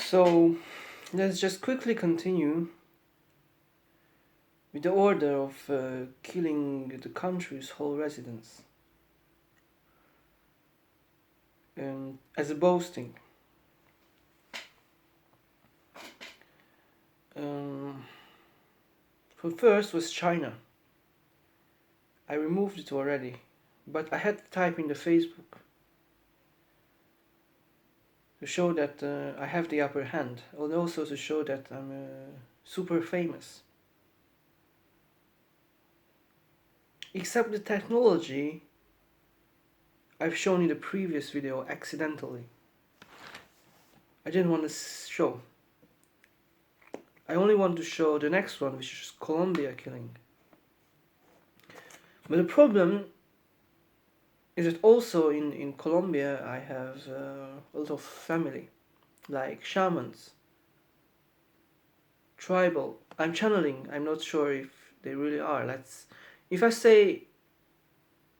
So let's just quickly continue with the order of killing the country's whole residents as a boasting. Um, First was China. I removed it already, but I had to type in the Facebook to show that I have the upper hand, and also to show that I'm super famous. Except the technology I've shown in the previous video accidentally. I didn't want to show. I only want to show the next one, which is Colombia killing. But the problem is that also in Colombia I have a lot of family, like shamans, tribal. I'm channeling, I'm not sure if they really are. If I say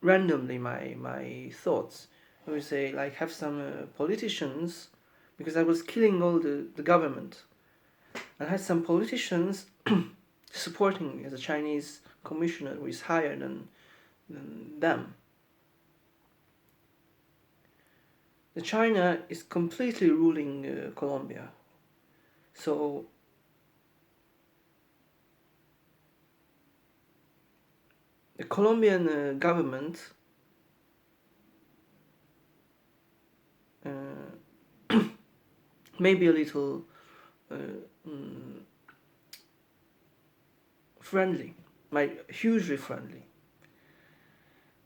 randomly my thoughts, I would say like have some politicians, because I was killing all the government. And had some politicians supporting me as a Chinese commissioner who is higher than them. The China is completely ruling Colombia. So the Colombian government may be a little friendly, hugely friendly.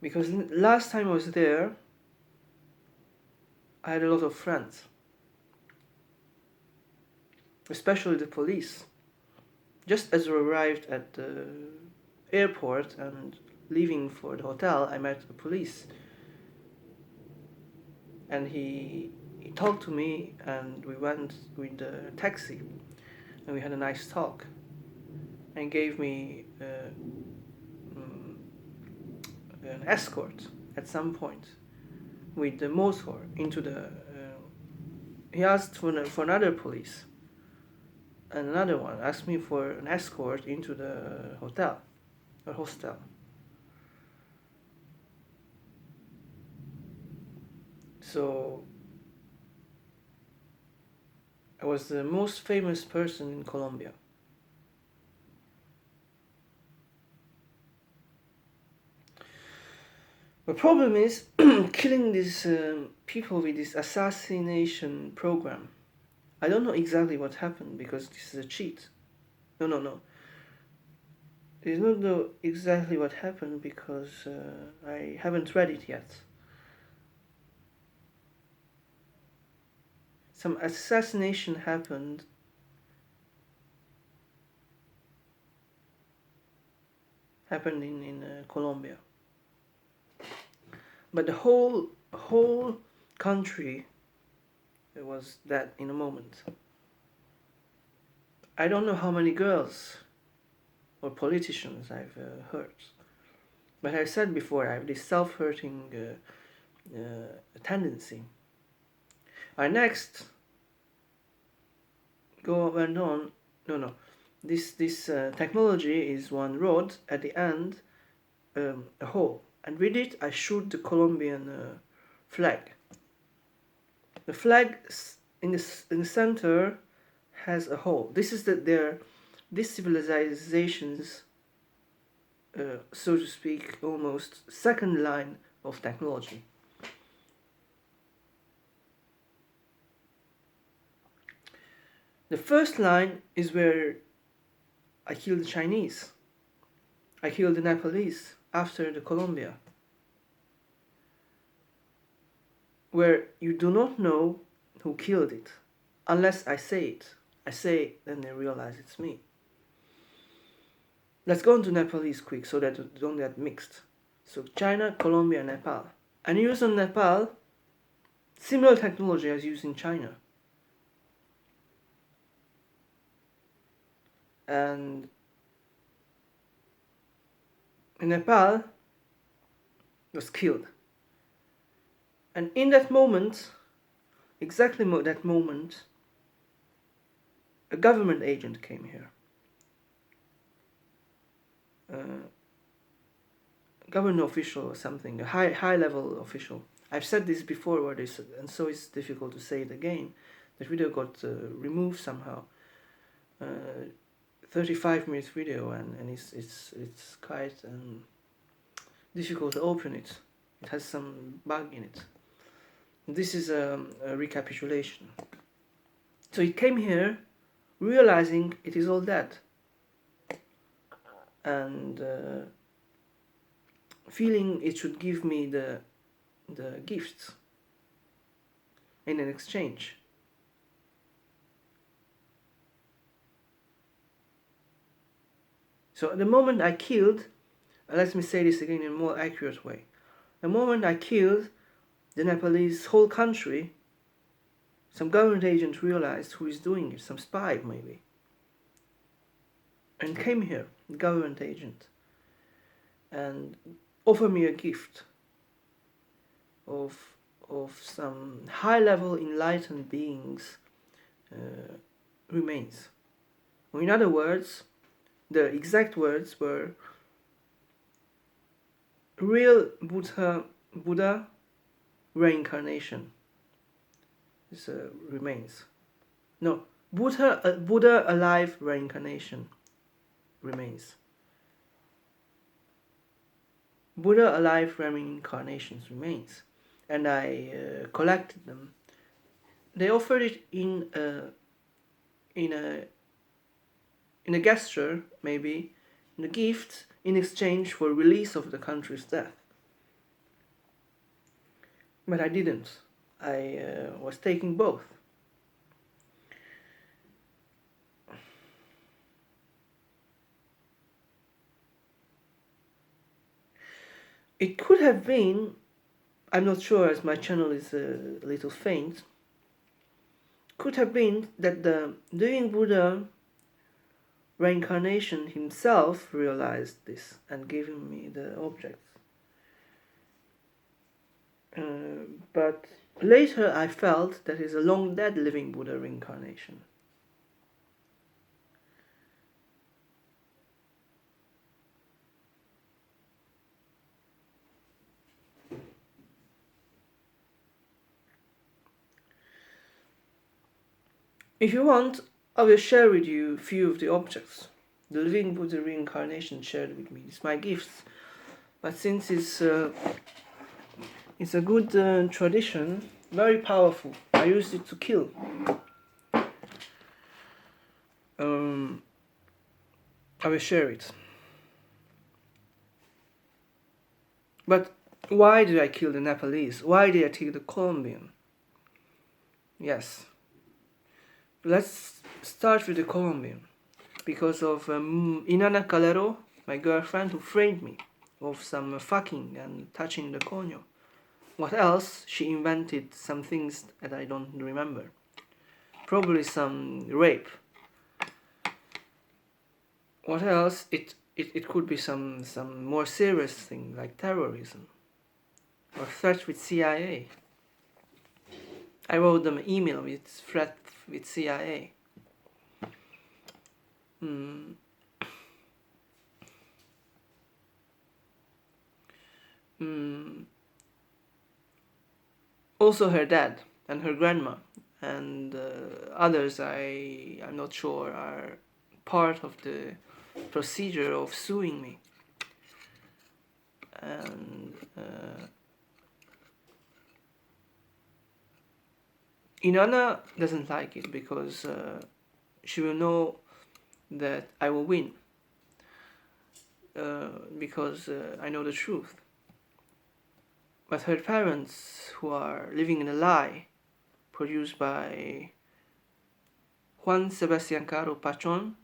Because last time I was there, I had a lot of friends, especially the police. Just as we arrived at the airport and leaving for the hotel, I met the police. And he talked to me, and we went with the taxi, and we had a nice talk, and gave me an escort at some point with the motor into the. He asked for another police, and another one asked me for an escort into the hotel or hostel. So I was the most famous person in Colombia. The problem is killing these people with this assassination program. I don't know exactly what happened because this is a cheat. No. I don't know exactly what happened because I haven't read it yet. Some assassination happened in Colombia. But the whole country was dead in a moment. I don't know how many girls or politicians I've hurt, but I said before I have this self-hurting tendency. Our next went on. No. This technology is one rod at the end, a hole, and with it I shoot the Colombian flag. The flag in the center has a hole. This is this civilization's, so to speak, almost second line of technology. The first line is where I killed the Chinese. I killed the Nepalese after the Colombia. Where you do not know who killed it, unless I say it. I say it, then they realize it's me. Let's go into Nepalese quick so that it don't get mixed. So China, Colombia, Nepal. And used in Nepal similar technology as used in China. And in Nepal was killed. And in that moment, exactly that moment, a government agent came here. Government official or something, a high level official. I've said this before, and so it's difficult to say it again. The video got removed somehow. 35 minutes video, and it's quite difficult to open it. It has some bug in it. This is a recapitulation. So it came here realizing it is all dead, and feeling it should give me the gifts in an exchange. So the moment I killed, let me say this again in a more accurate way. The moment I killed the Nepalese whole country, some government agent realized who is doing it, some spy maybe, and came here, the government agent, and offered me a gift of some high-level enlightened beings' remains. Or in other words, the exact words were real Buddha reincarnation. This remains. No, Buddha alive reincarnation remains. Buddha alive reincarnations remains, and I collected them. They offered it in a gesture, maybe, in a gift, in exchange for release of the country's death. But I didn't. I was taking both. It could have been, I'm not sure as my channel is a little faint, could have been that the living Buddha reincarnation himself realized this and gave me the objects. But later I felt that is a long dead living Buddha reincarnation. If you want, I will share with you a few of the objects the living Buddha reincarnation shared with me. It's my gifts. But since it's a good tradition, very powerful, I used it to kill. I will share it. But why did I kill the Nepalese? Why did I kill the Colombian? Yes. Let's start with the Colombian. Because of Inanna Calero, my girlfriend, who framed me of some fucking and touching the coño. What else? She invented some things that I don't remember. Probably some rape. What else? It could be some more serious thing like terrorism or threat with CIA. I wrote them an email with threat with CIA. Also her dad and her grandma and others I'm not sure are part of the procedure of suing me. And Inanna doesn't like it because she will know that I will win because I know the truth. But her parents, who are living in a lie produced by Juan Sebastian Caro Pachon,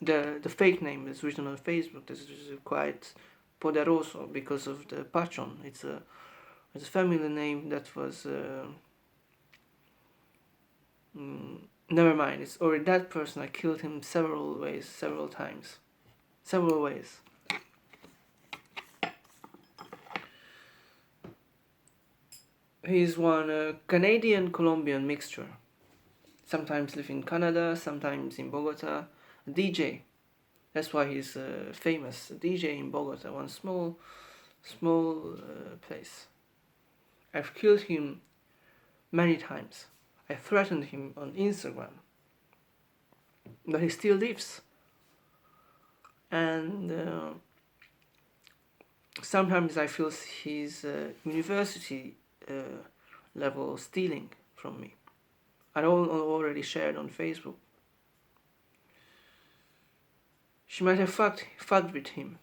the fake name is written on Facebook. This is quite poderoso because of the Pachon. It's a family name that was never mind. It's already that person. I killed him several ways. He's one Canadian-Colombian mixture. sometimes live in Canada, sometimes in Bogota. A DJ. That's why he's famous. A DJ in Bogota, one small place. I've killed him many times. I threatened him on Instagram, but he still lives. And sometimes I feel he's university level stealing from me. I already shared on Facebook. She might have fucked with him,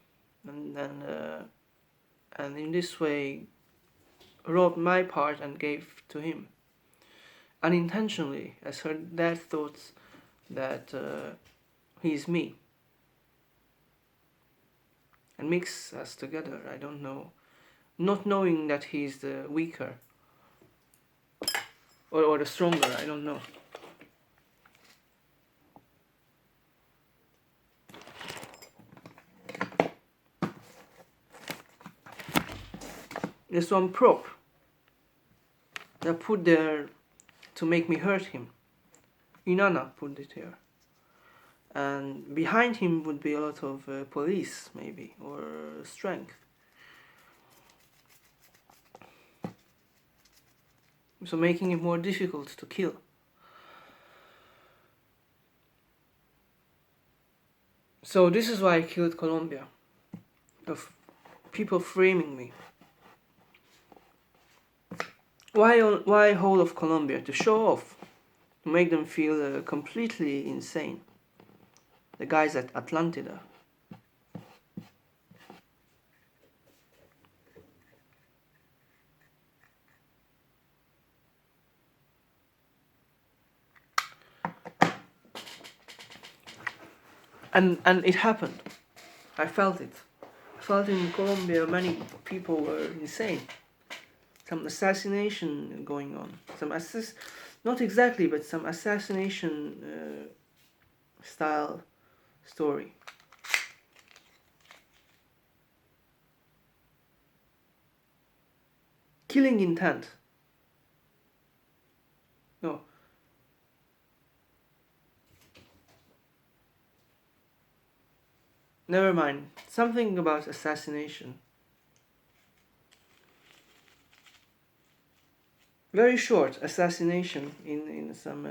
and then and in this way robbed my part and gave to him unintentionally, as her dad thought that he's me, and mix us together. I don't know, not knowing that he's the weaker or the stronger. I don't know. There's one prop that put there to make me hurt him. Inanna put it here. And behind him would be a lot of police, maybe, or strength. So making it more difficult to kill. So this is why I killed Colombia. Of people framing me. Why whole of Colombia? To show off. To make them feel completely insane. The guys at Atlantida. And it happened. I felt it. I felt in Colombia many people were insane. Some assassination going on. Not exactly, but some assassination style story. Killing intent. No. Never mind. Something about assassination. Very short assassination in some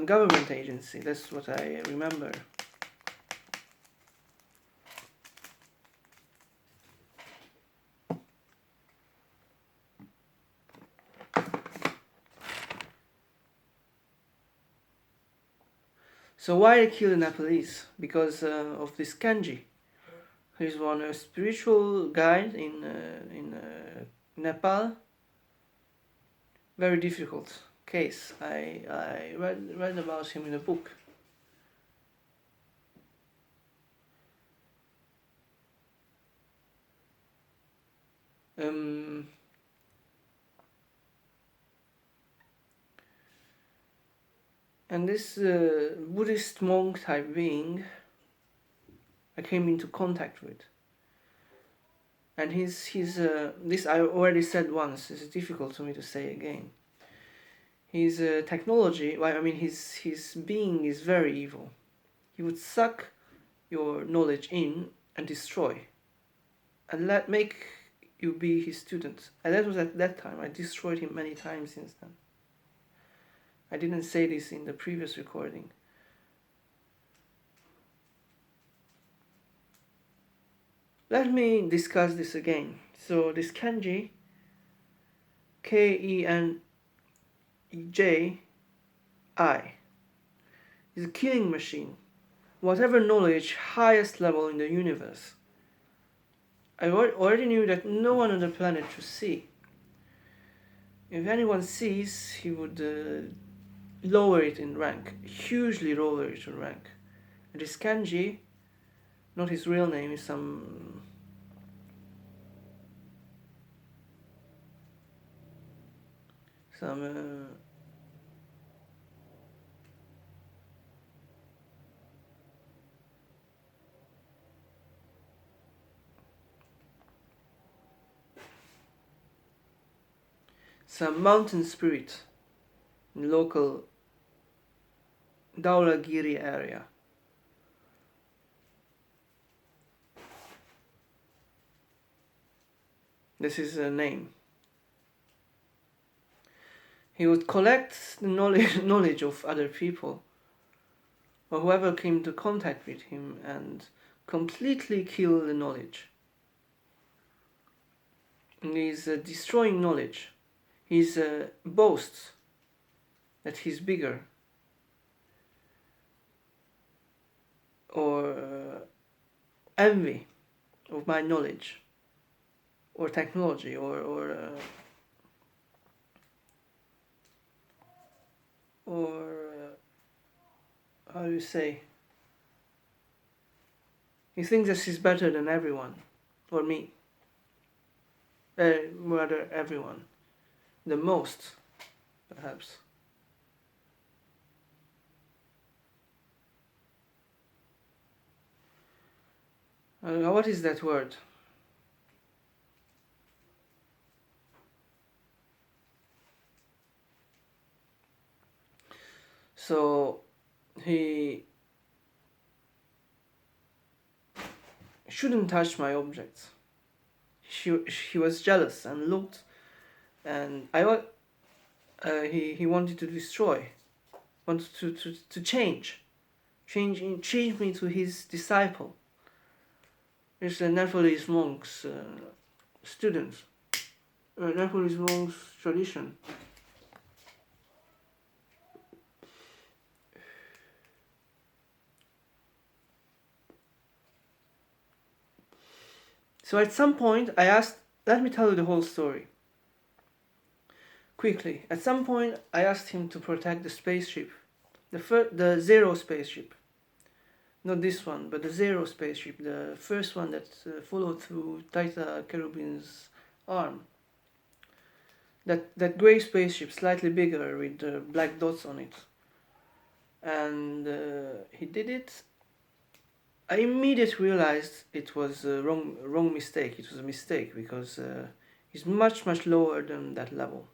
government agency. That's what I remember. So why I killed Nepalese? Because of this Kanji. He's one spiritual guide in Nepal. Very difficult case. I read about him in a book. And this Buddhist monk type being I came into contact with. And his this I already said once, it's difficult for me to say again. His technology, well, I mean his being is very evil. He would suck your knowledge in and destroy. And make you be his student. And that was at that time. I destroyed him many times since then. I didn't say this in the previous recording. Let me discuss this again. So this Kenji, Kenji, is a killing machine. Whatever knowledge, highest level in the universe. I already knew that no one on the planet should see. If anyone sees, he would lower it in rank, hugely lower it in rank. And this Kanji, not his real name, is some mountain spirit. in local Dhaulagiri area. This is a name. He would collect the knowledge of other people, or whoever came into contact with him, and completely kill the knowledge. And he's destroying knowledge. He's boasts that he's bigger, or envy of my knowledge, or technology, or how do you say? He thinks that he's better than everyone, or me. Rather, everyone. The most, perhaps. What is that word? So he shouldn't touch my objects. He was jealous and looked, and he wanted to destroy, wanted to change me to his disciple. It's a Nepalese monk's student, Nepalese monk's tradition. So at some point I asked, let me tell you the whole story. Quickly, at some point I asked him to protect the spaceship, the Zero spaceship. Not this one, but the Zero spaceship, the first one that followed through Taita Cherubin's arm. That grey spaceship, slightly bigger with black dots on it. And he did it. I immediately realized it was a wrong mistake. It was a mistake because he's much lower than that level.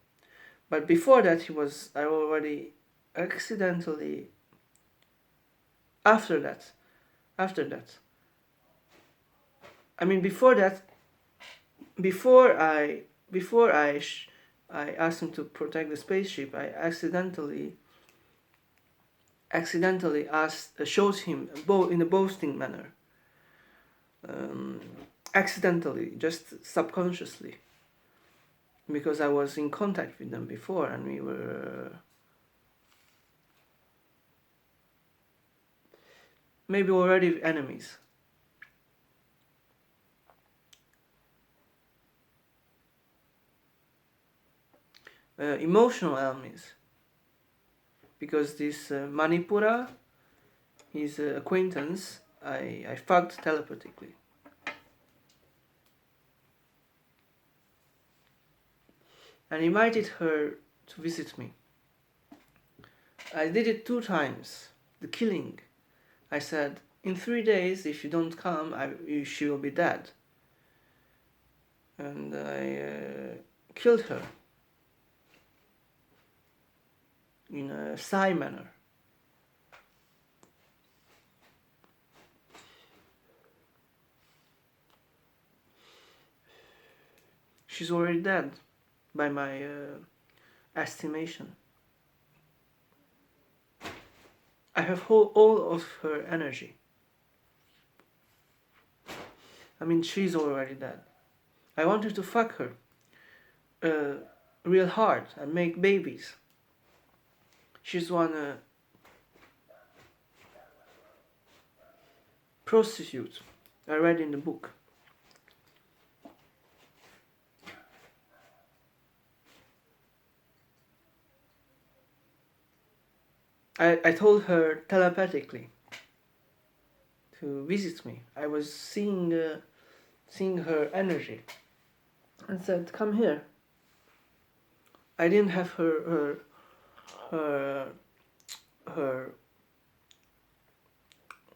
But before that, I already accidentally. After that. I mean, before that. Before I asked him to protect the spaceship, I accidentally showed him in a boasting manner. Accidentally, just subconsciously, because I was in contact with them before, and we were maybe already enemies. Emotional enemies. Because this Manipura, his acquaintance, I fucked telepathically. And invited her to visit me. I did it 2 times. The killing. I said, in 3 days, if you don't come, she will be dead. And I killed her. In a Sai manner. She's already dead, by my estimation. I have all of her energy. I mean, she's already dead. I wanted to fuck her real hard and make babies. She's one prostitute I read in the book. I told her telepathically to visit me. I was seeing her energy and said, come here. I didn't have her or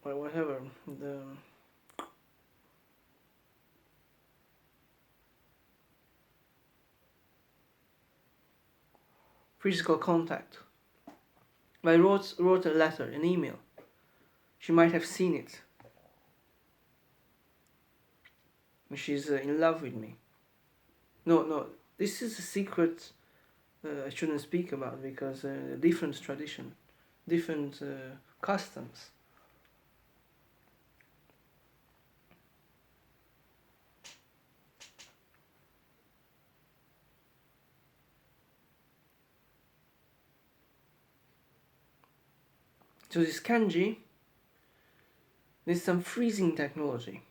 whatever, the physical contact I wrote a letter, an email. She might have seen it. She's in love with me. No, this is a secret I shouldn't speak about, because different tradition, different customs. So this kanji, there's some freezing technology.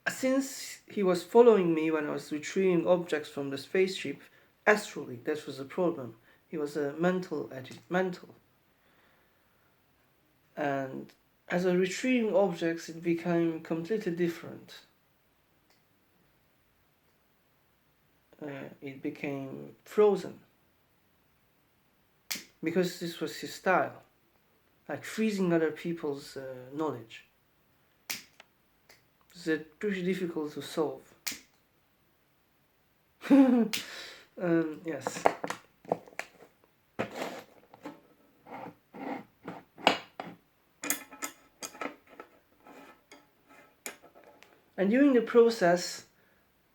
Since he was following me when I was retrieving objects from the spaceship, astrally, that was the problem. He was a mental. And as I was retrieving objects, it became completely different. It became frozen. Because this was his style. Like freezing other people's knowledge. It's pretty difficult to solve. Yes. And during the process,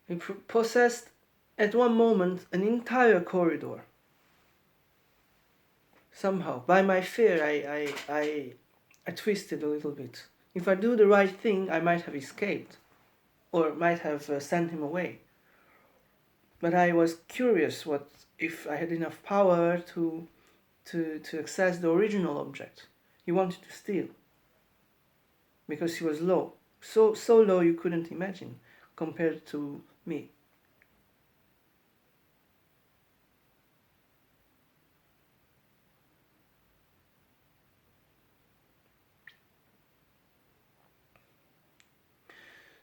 he possessed at one moment an entire corridor. Somehow, by my fear, I twisted a little bit. If I do the right thing, I might have escaped, or might have sent him away. But I was curious what if I had enough power to access the original object. He wanted to steal, because he was low, so low you couldn't imagine, compared to me.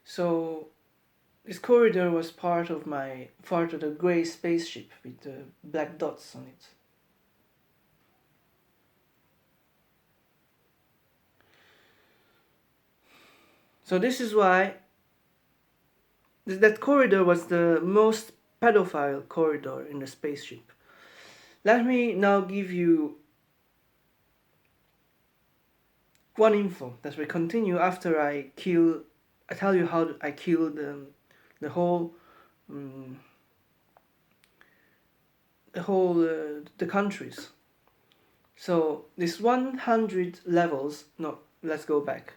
So this corridor was part of the grey spaceship with the black dots on it. So this is why that corridor was the most pedophile corridor in the spaceship. Let me now give you one info that will continue after I tell you how I killed the whole the countries. So this 100 levels. No, let's go back.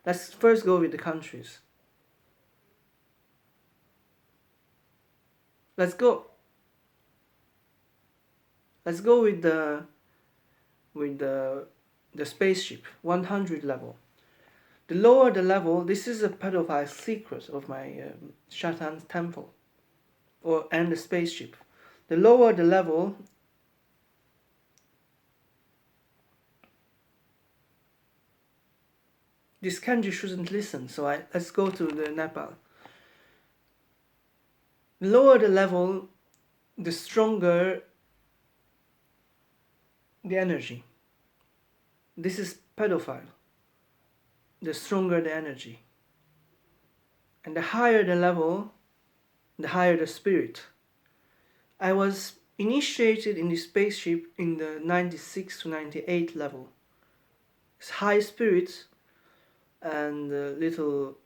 Let's first go with the countries. Let's go with the spaceship, 100 level. The lower the level, this is a pedophile secret of my Shaitan's temple, and the spaceship. The lower the level, this kanji shouldn't listen. So let's go to the Nepal. The lower the level, the stronger the energy. This is pedophile. The stronger the energy. And the higher the level, the higher the spirit. I was initiated in the spaceship in the 96 to 98 level. It's high spirit and little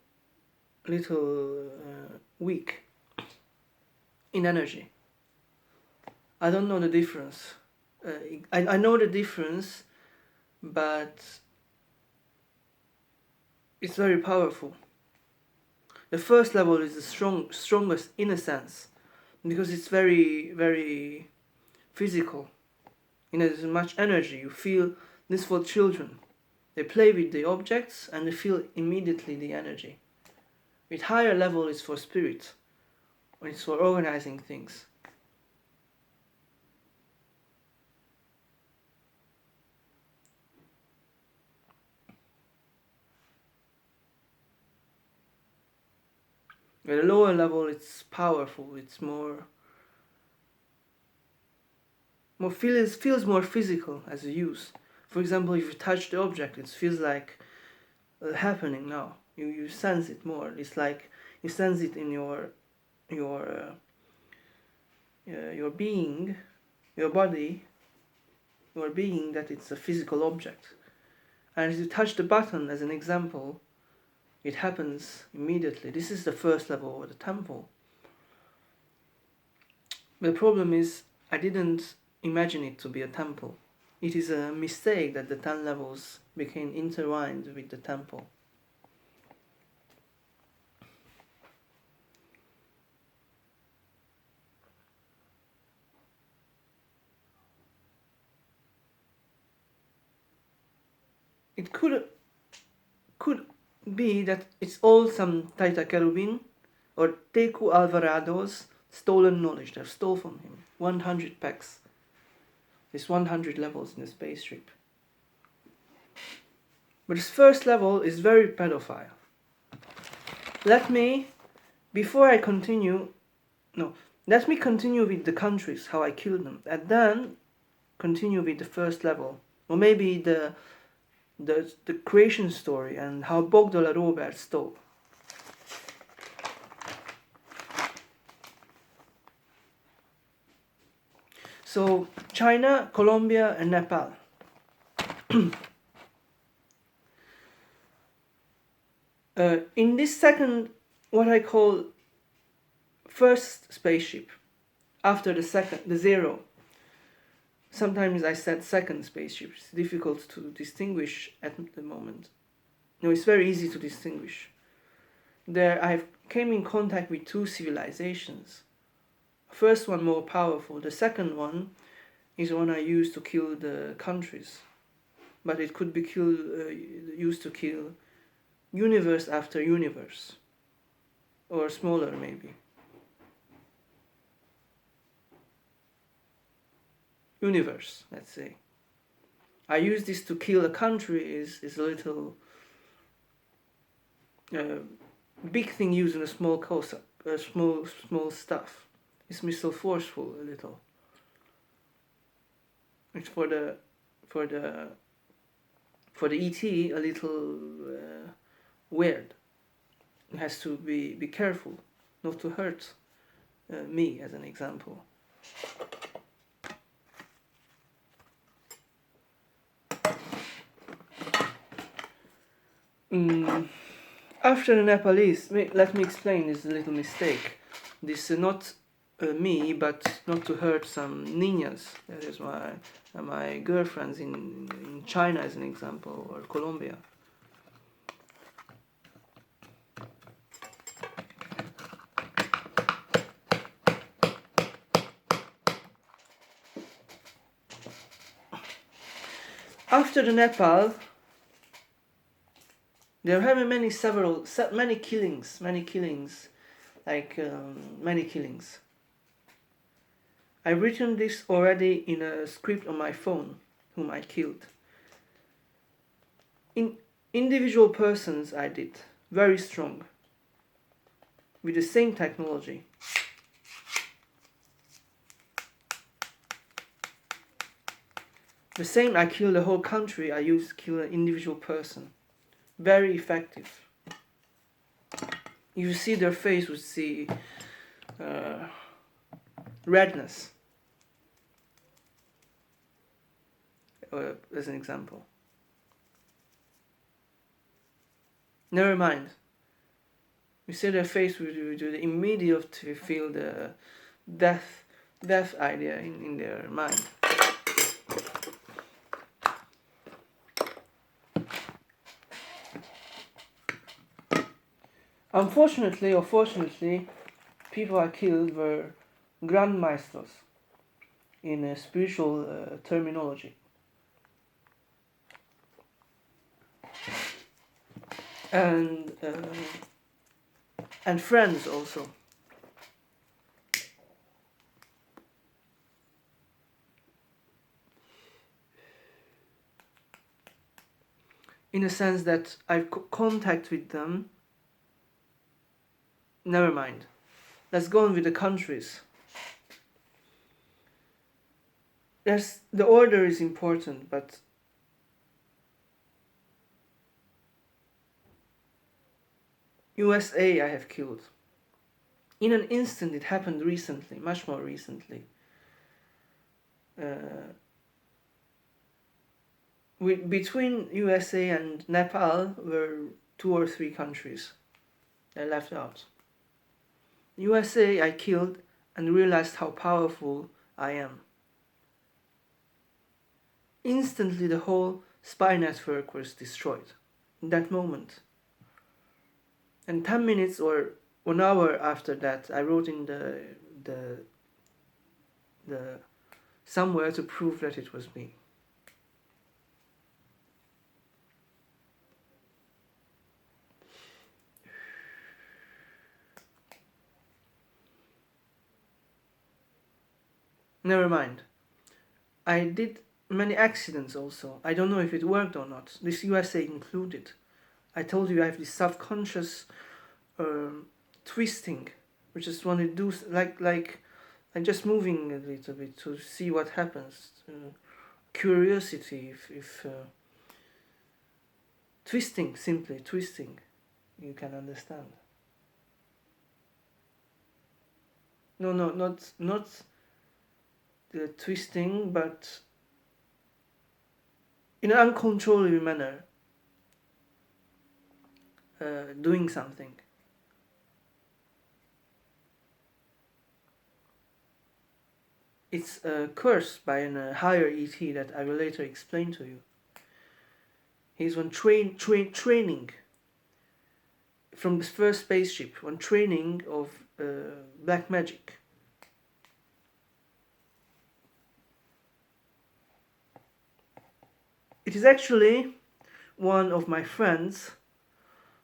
weak in energy. I don't know the difference. I know the difference, but it's very powerful. The first level is the strongest in a sense, because it's very, very physical. There's much energy. You feel this for children. They play with the objects and they feel immediately the energy. With higher level, it's for spirit, or it's for organizing things. At a lower level, it's powerful. It's more feels more physical as a use. For example, if you touch the object, it feels like happening now. You sense it more. It's like you sense it in your being, your body, your being that it's a physical object. And as you touch the button, as an example, it happens immediately. This is the first level of the temple. The problem is, I didn't imagine it to be a temple. It is a mistake that the 10 levels became intertwined with the temple. It could be that it's all some Taita Cherubin or Teku Alvarado's stolen knowledge. They've stole from him 100 packs. There's 100 levels in the spaceship. But this first level is very pedophile. Let me continue with the countries, how I killed them, and then continue with the first level. Or maybe the creation story and how Bog de la Robert stole. So, China, Colombia, and Nepal. In this second, what I call first spaceship, after the zero, sometimes I said second spaceship. It's difficult to distinguish at the moment. No, it's very easy to distinguish. There I came in contact with two civilizations. First one more powerful. The second one is one I used to kill the countries. But it could be used to kill universe after universe. Or smaller maybe. Universe, let's say. I use this to kill a country is a little big thing used in a small small stuff. It's still forceful a little. It's for the ET a little weird. It has to be careful not to hurt me, as an example. After the Nepalese, let me explain this little mistake. This is not me, but not to hurt some niñas. That is my girlfriends in China, as an example, or Colombia. After the Nepal, there have been many killings. I've written this already in a script on my phone, whom I killed. In individual persons I did, very strong, with the same technology. The same I kill the whole country, I used to kill an individual person. Very effective. If you see their face, you see redness. As an example. Never mind. You see their face, you immediately feel the death idea in their mind. Unfortunately or fortunately, people I killed were Grand Maestros in a spiritual terminology. And friends also. In a sense that I've contact with them. Never mind. Let's go on with the countries. The order is important, but USA I have killed. In an instant, it happened recently, much more recently. between USA and Nepal were 2 or 3 countries I left out. USA I killed and realized how powerful I am. Instantly the whole spy network was destroyed in that moment. And 10 minutes or 1 hour after that, I wrote in the somewhere to prove that it was me. Never mind. I did many accidents also. I don't know if it worked or not. This USA included. I told you I have this subconscious twisting, which is want to do like just moving a little bit to see what happens. Curiosity, if twisting, simply twisting, you can understand. No, not the twisting, but in an uncontrollable manner, doing something. It's a curse by a higher ET that I will later explain to you. He's one training from the first spaceship, one training of black magic. It is actually one of my friends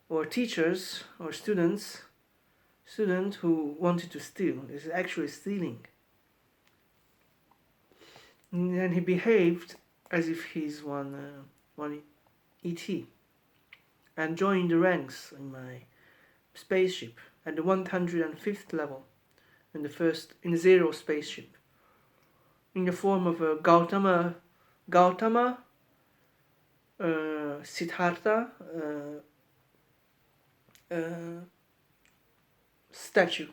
or teachers or student who wanted to steal. This is actually stealing. And he behaved as if he's one ET and joined the ranks in my spaceship at the 105th level in the zero spaceship in the form of a Gautama Siddhartha statue.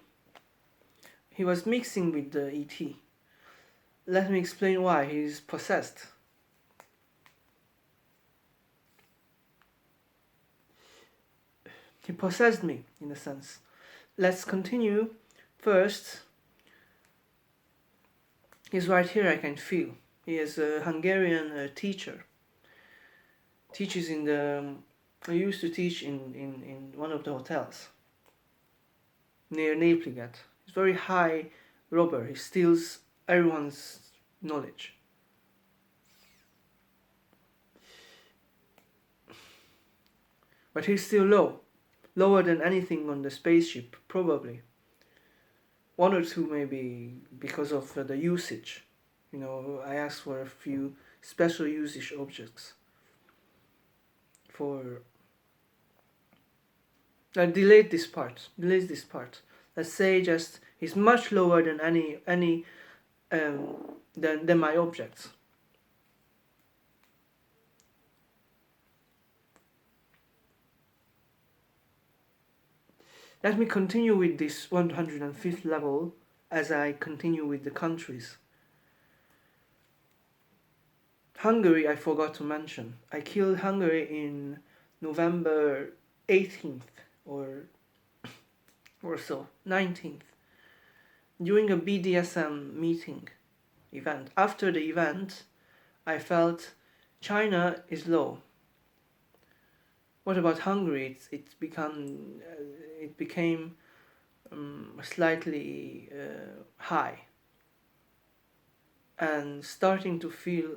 He was mixing with the ET. Let me explain why. He is possessed. He possessed me, in a sense. Let's continue. First, he's right here, I can feel. He is a Hungarian teacher. Teaches in the... I used to teach in one of the hotels near Nepligat. He's a very high robber. He steals everyone's knowledge. But he's still low. Lower than anything on the spaceship, probably. 1 or 2 maybe because of the usage. You know, I asked for a few special usage objects. For... delete this part. Let's say just he's much lower than any than my objects. Let me continue with this 105th level as I continue with the countries. Hungary I forgot to mention. I killed Hungary in November 18th or so, 19th, during a BDSM meeting event. After the event, I felt China is low. What about Hungary? It became slightly high, and starting to feel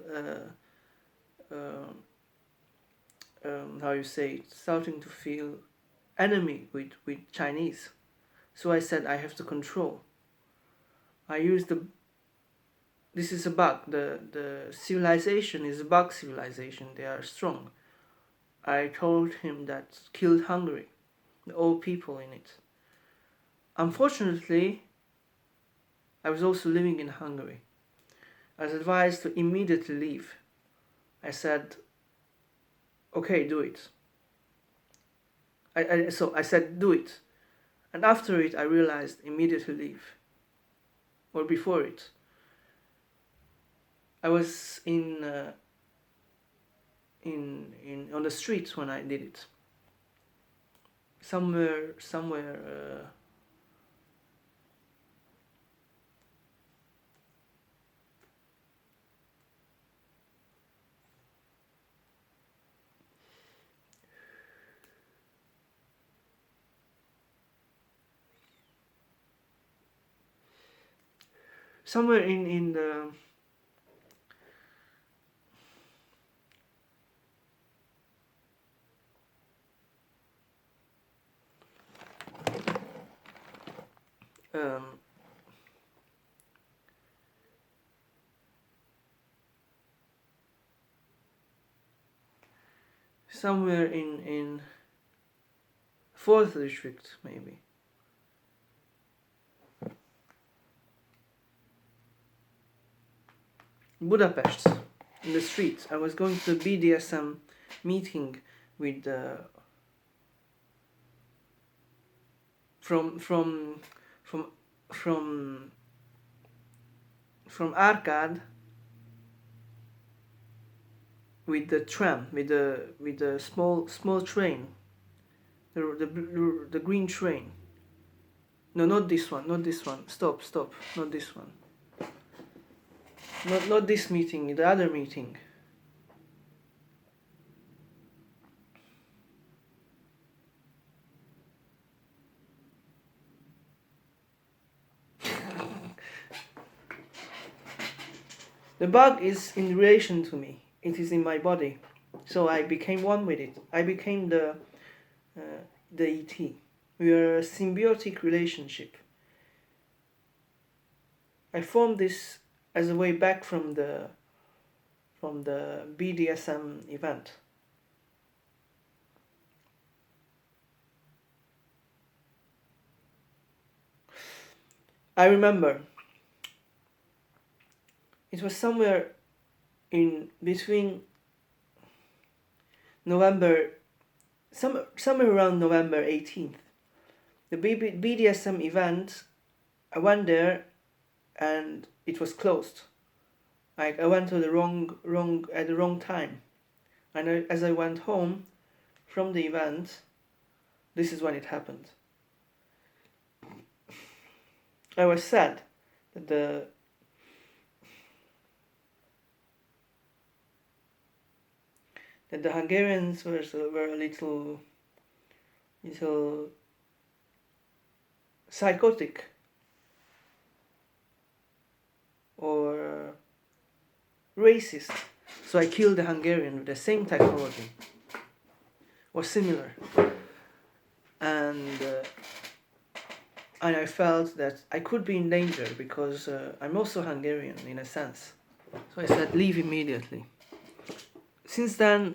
starting to feel enemy with Chinese. So I said I have to control. I used this is a bug. The civilization is a bug civilization. They are strong. I told him that killed Hungary, the old people in it. Unfortunately, I was also living in Hungary. I was advised to immediately leave. I said, okay, do it. So I said, do it. And after it, I realized immediately leave. Or before it. I was in in on the streets when I did it. Somewhere somewhere in the um, somewhere in fourth district maybe. Budapest, in the streets. I was going to the BDSM meeting with from from Arcad with the tram, with the small train, the green train. No, not this one, not this one. Stop, not this one. Not this meeting, the other meeting. The bug is in relation to me. It is in my body, so I became one with it. I became the ET. We are a symbiotic relationship. I formed this as a way back from the BDSM event. I remember it was somewhere in between somewhere around November 18th. The BDSM event, I went there and it was closed. I went to the at the wrong time. And as I went home from the event, this is when it happened. I was sad that the Hungarians were a little psychotic or racist. So I killed the Hungarian with the same technology or similar, and I felt that I could be in danger because I'm also Hungarian in a sense. So I said, leave immediately. Since then,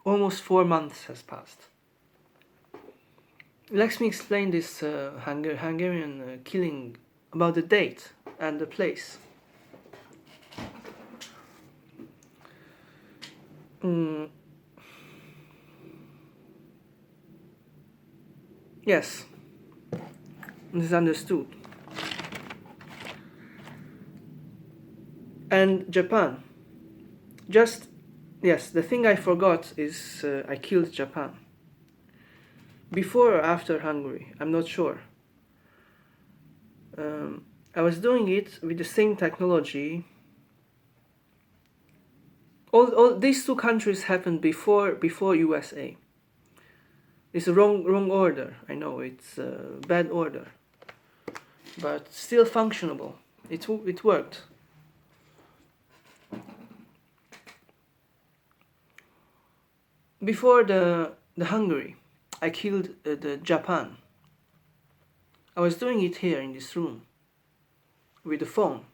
almost 4 months has passed. Let me explain this Hungarian killing about the date and the place. Yes, this is understood. And Japan. Yes, the thing I forgot is I killed Japan. Before or after Hungary, I'm not sure. I was doing it with the same technology. All these two countries happened before USA. It's a wrong order. I know it's a bad order, but still functionable. It worked. Before the Hungary, I killed the Japan. I was doing it here in this room with the phone.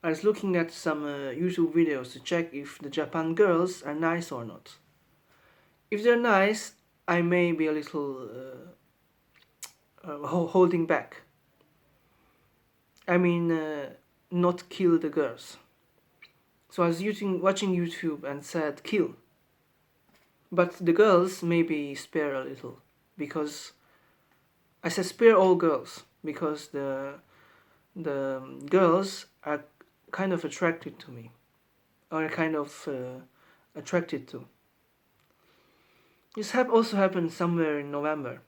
I was looking at some YouTube videos to check if the Japan girls are nice or not. If they're nice, I may be a little holding back. I mean, not kill the girls. So I was watching YouTube and said kill. But the girls maybe spare a little, because I said spare all girls, because the girls are kind of attracted to me, or kind of attracted to. This also happened somewhere in November.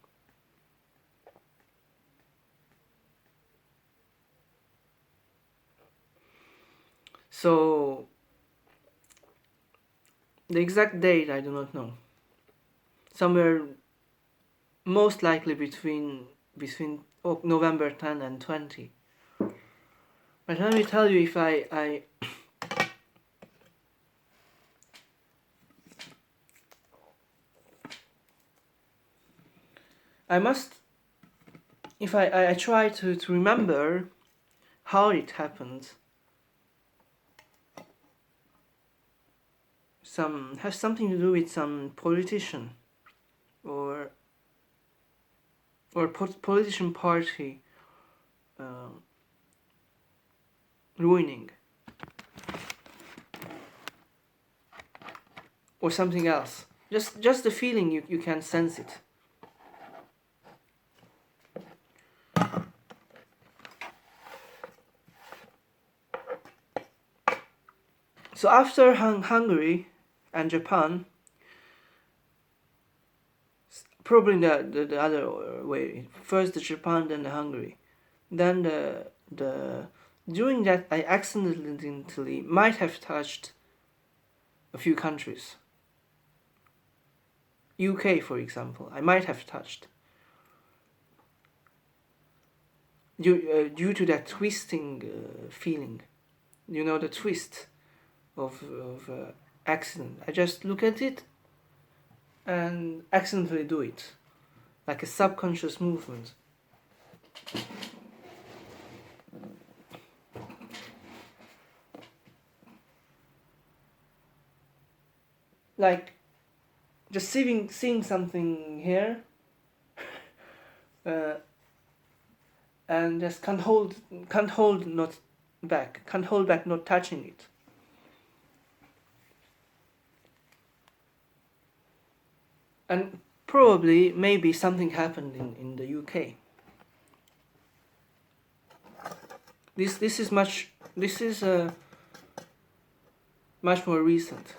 So the exact date I do not know. Somewhere most likely between November 10 and 20. But let me tell you, if I must, if I try to remember how it happened, has something to do with some politician or politician party ruining, or something else. Just the feeling, you can sense it. So after Hungary and Japan, probably the other way. First the Japan, then the Hungary, then the during that I accidentally might have touched a few countries. UK, for example, I might have touched. Due to that twisting feeling, the twist of accident. I just look at it and accidentally do it, like a subconscious movement. Like just seeing something here, and just can't hold back not touching it. And probably maybe something happened in the UK. This is much more recent.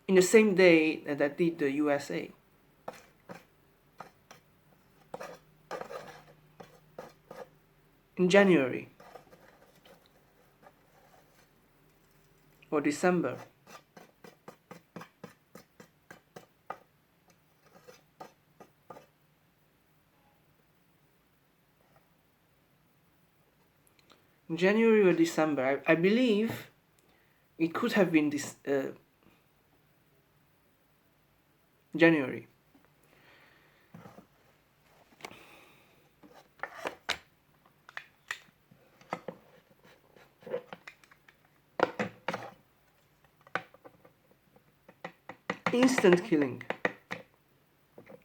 In the same day that did the USA. In January or December. In January or December, I believe it could have been this January. Instant killing.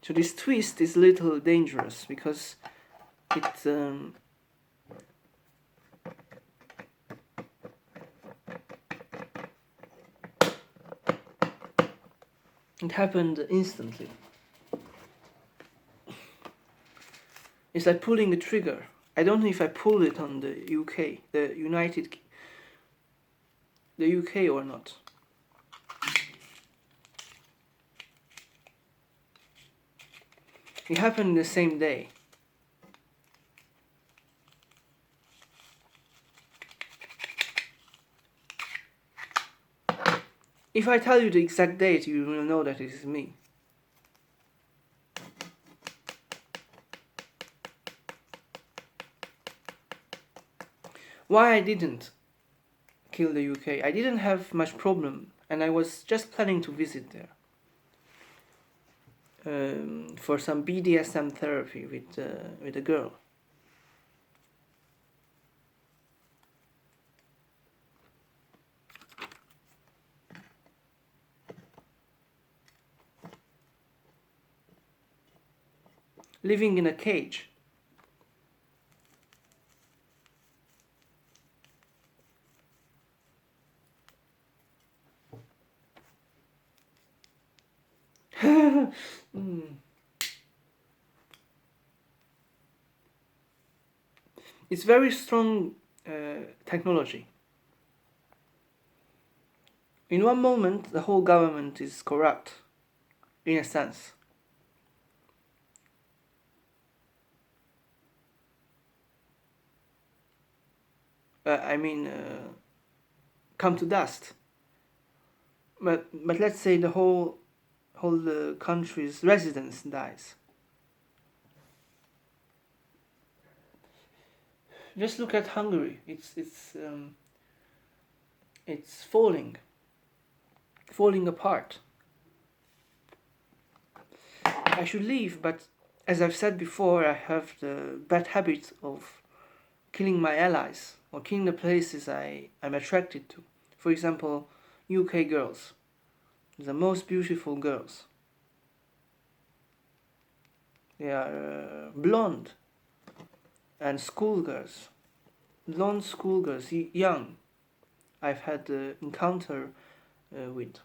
So this twist is a little dangerous because it happened instantly. It's like pulling a trigger. I don't know if I pulled it on the UK, the UK or not. It happened the same day. If I tell you the exact date, you will know that it is me. Why I didn't kill the UK? I didn't have much problem, and I was just planning to visit there for some BDSM therapy with a girl. Living in a cage. It's very strong technology. In one moment, the whole government is corrupt, in a sense. Come to dust. But let's say the whole country's residents dies. Just look at Hungary. It's falling apart. I should leave, but as I've said before, I have the bad habit of killing my allies or killing the places I'm attracted to. For example, UK girls, the most beautiful girls. They are blonde and schoolgirls, blonde schoolgirls, young. I've had encounter with.